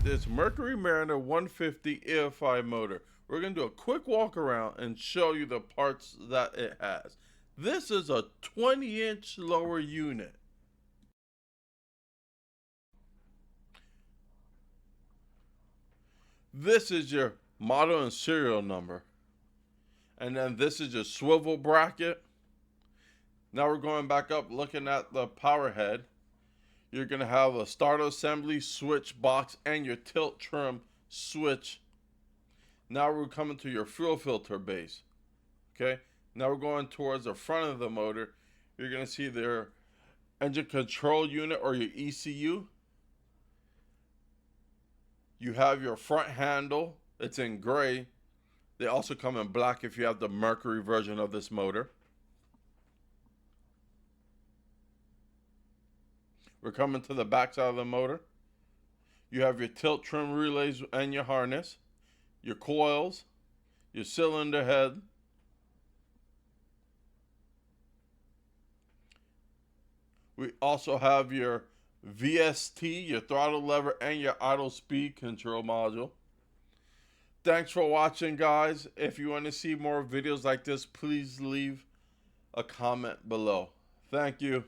at this Mercury Mariner 150 EFI motor. We're going to do a quick walk around and show you the parts that it has. This is a 20-inch lower unit. This is your model and serial number. And then this is your swivel bracket. Now we're going back up looking at the power head. You're going to have a starter assembly, switch box, and your tilt trim switch. Now we're coming to your fuel filter base. Okay, now we're going towards the front of the motor. You're going to see their engine control unit, or your ECU. You have your front handle. It's in gray. They also come in black if you have the Mercury version of this motor. We're coming to the back side of the motor. You have your tilt trim relays and your harness, your coils, your cylinder head, we also have your VST, your throttle lever, and your idle speed control module. Thanks for watching, guys. If you want to see more videos like this, please leave a comment below. Thank you.